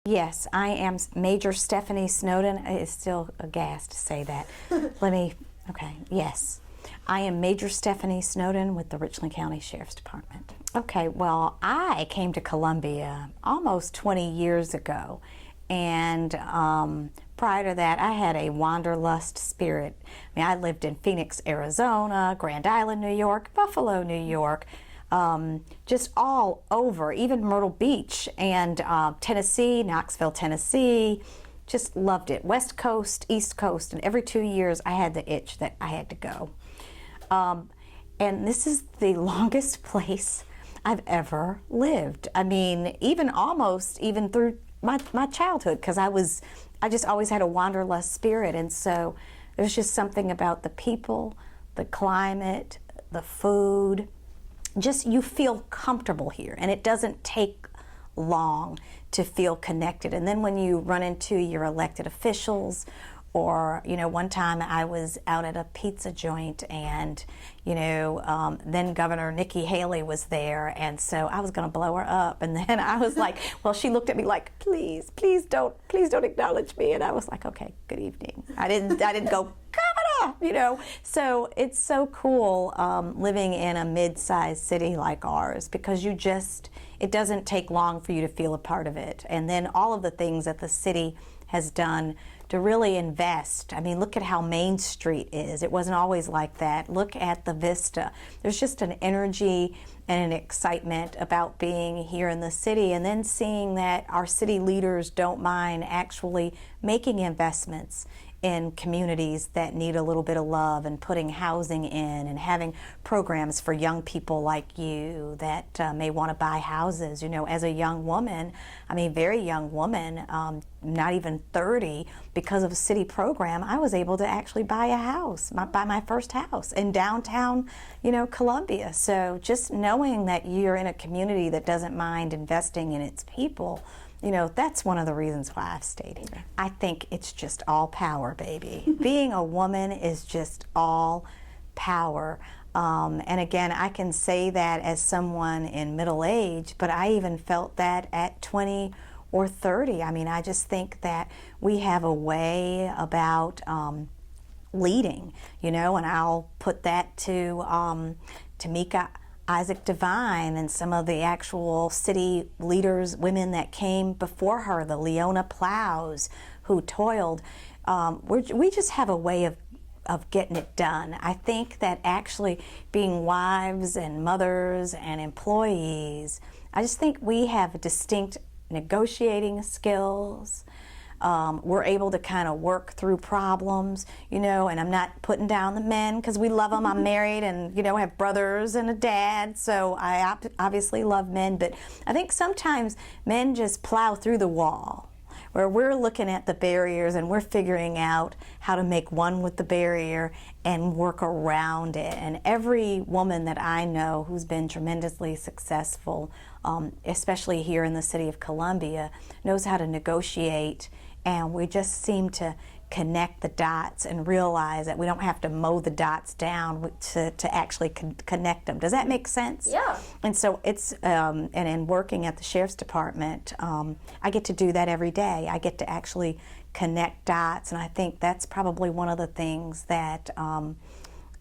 Yes, I am Major Stephany Snowden. It's still a gas to say that. Okay, yes. I am Major Stephany Snowden with the Richland County Sheriff's Department. Okay, well, I came to Columbia almost 20 years ago, and prior to that, I had a wanderlust spirit. I mean, I lived in Phoenix, Arizona, Grand Island, New York, Buffalo, New York, just all over, even Myrtle Beach and Tennessee, Knoxville, Tennessee. Just loved it. West Coast, East Coast, and every 2 years I had the itch that I had to go. And this is the longest place I've ever lived. I mean, even through my childhood, because I just always had a wanderlust spirit, and so there's just something about the people, the climate, the food. Just you feel comfortable here, and it doesn't take long to feel connected. And then when you run into your elected officials, or, you know, one time I was out at a pizza joint, and, you know, then Governor Nikki Haley was there, and so I was going to blow her up, and then I was like, well, she looked at me like, please don't acknowledge me, and I was like, okay, good evening. I didn't go, Governor, you know. So it's so cool living in a mid-sized city like ours, because it doesn't take long for you to feel a part of it. And then all of the things that the city has done to really invest. I mean, look at how Main Street is. It wasn't always like that. Look at the vista. There's just an energy and an excitement about being here in the city, and then seeing that our city leaders don't mind actually making investments in communities that need a little bit of love, and putting housing in, and having programs for young people like you that may want to buy houses. You know, as a young woman, I mean, very young woman, not even 30, because of a city program, I was able to actually buy a house, buy my first house in downtown, you know, Columbia. So just knowing that you're in a community that doesn't mind investing in its people, you know, that's one of the reasons why I've stayed here. I think it's just all power, baby. Being a woman is just all power. And again, I can say that as someone in middle age, but I even felt that at 20 or 30. I mean, I just think that we have a way about leading, you know, and I'll put that to Tamika Isaac Devine and some of the actual city leaders, women that came before her, the Leona Plows who toiled. We just have a way of getting it done. I think that actually being wives and mothers and employees, I just think we have distinct negotiating skills. We're able to kind of work through problems, you know, and I'm not putting down the men because we love them. I'm married and, you know, have brothers and a dad, so I obviously love men, but I think sometimes men just plow through the wall, where we're looking at the barriers and we're figuring out how to make one with the barrier and work around it. And every woman that I know who's been tremendously successful, especially here in the city of Columbia, knows how to negotiate, and we just seem to connect the dots and realize that we don't have to mow the dots down to actually connect them. Does that make sense? Yeah. And so it's, and in working at the Sheriff's Department, I get to do that every day. I get to actually connect dots, and I think that's probably one of the things that,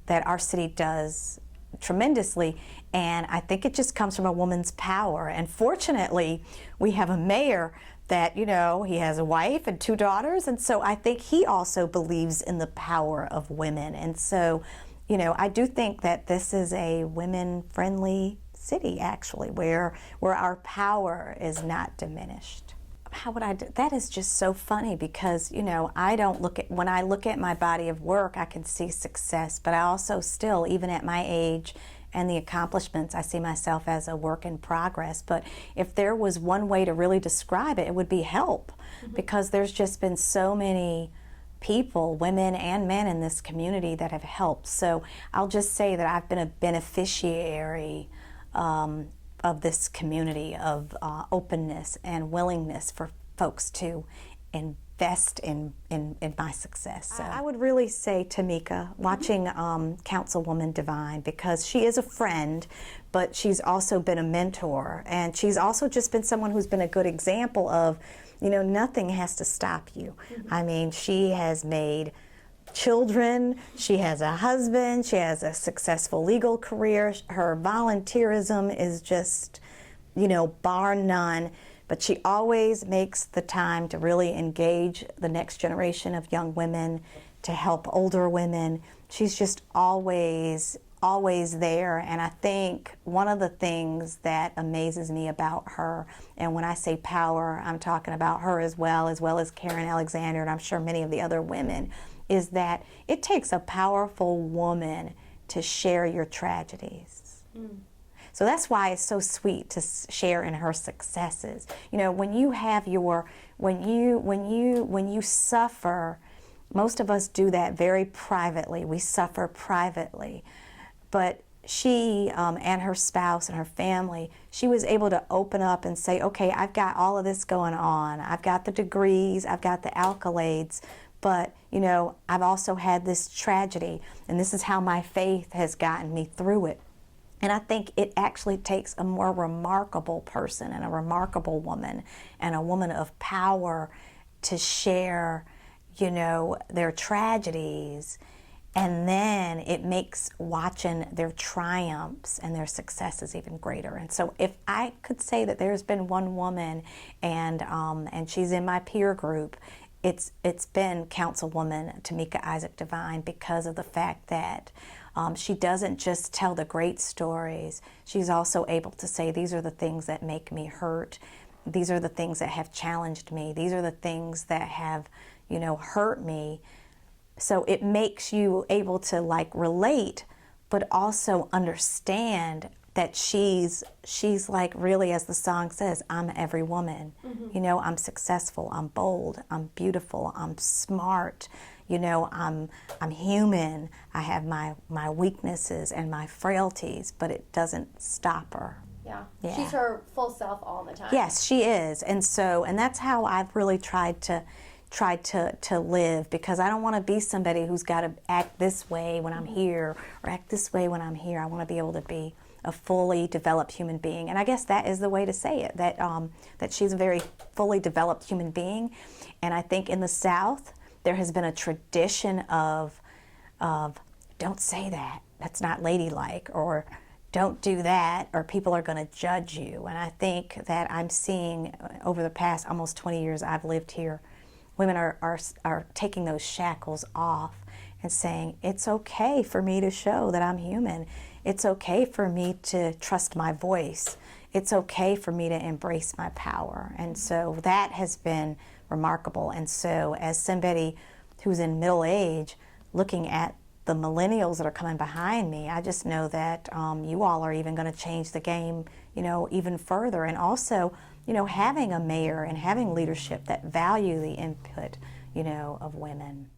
that our city does tremendously, and I think it just comes from a woman's power. And fortunately, we have a mayor that, you know, he has a wife and 2 daughters, and so I think he also believes in the power of women. And so, you know, I do think that this is a women-friendly city, actually, where our power is not diminished. How would I do that? Is just so funny, because, you know, when I look at my body of work, I can see success, but I also still, even at my age and the accomplishments, I see myself as a work in progress. But if there was one way to really describe it, it would be help, because there's just been so many people, women and men in this community, that have helped. So I'll just say that I've been a beneficiary of this community, of openness and willingness for folks to invest in my success. So I would really say Tamika, watching Councilwoman Devine, because she is a friend, but she's also been a mentor, and she's also just been someone who's been a good example of, you know, nothing has to stop you. I mean, she has made children, she has a husband, she has a successful legal career. Her volunteerism is just, you know, bar none. But she always makes the time to really engage the next generation of young women, to help older women. She's just always there. And I think one of the things that amazes me about her, and when I say power, I'm talking about her as well as Karen Alexander, and I'm sure many of the other women, is that it takes a powerful woman to share your tragedies. So that's why it's so sweet to share in her successes. You know, when you have your, when you suffer, most of us do that very privately. We suffer privately. But she and her spouse and her family, she was able to open up and say, okay, I've got all of this going on. I've got the degrees, I've got the accolades, but, you know, I've also had this tragedy, and this is how my faith has gotten me through it. And I think it actually takes a more remarkable person and a remarkable woman and a woman of power to share, you know, their tragedies. And then it makes watching their triumphs and their successes even greater. And so if I could say that there's been one woman and she's in my peer group, it's been Councilwoman Tamika Isaac Devine, because of the fact that she doesn't just tell the great stories. She's also able to say, these are the things that make me hurt. These are the things that have challenged me. These are the things that have, you know, hurt me. So it makes you able to like relate, but also understand that she's like, really, as the song says, I'm every woman. You know, I'm successful, I'm bold, I'm beautiful, I'm smart. You know, I'm human. I have my weaknesses and my frailties, but it doesn't stop her. Yeah. She's her full self all the time. Yes, she is. And that's how I've really tried to live, because I don't want to be somebody who's got to act this way when I'm here or act this way when I'm here. I want to be able to be a fully developed human being. And I guess that is the way to say it, that she's a very fully developed human being. And I think in the South, there has been a tradition of don't say that, that's not ladylike, or don't do that, or people are going to judge you. And I think that I'm seeing over the past almost 20 years I've lived here, women are taking those shackles off and saying, it's okay for me to show that I'm human. It's okay for me to trust my voice. It's okay for me to embrace my power. And so that has been remarkable. And so as somebody who's in middle age, looking at the millennials that are coming behind me, I just know that you all are even going to change the game, you know, even further. And also, you know, having a mayor and having leadership that value the input, you know, of women.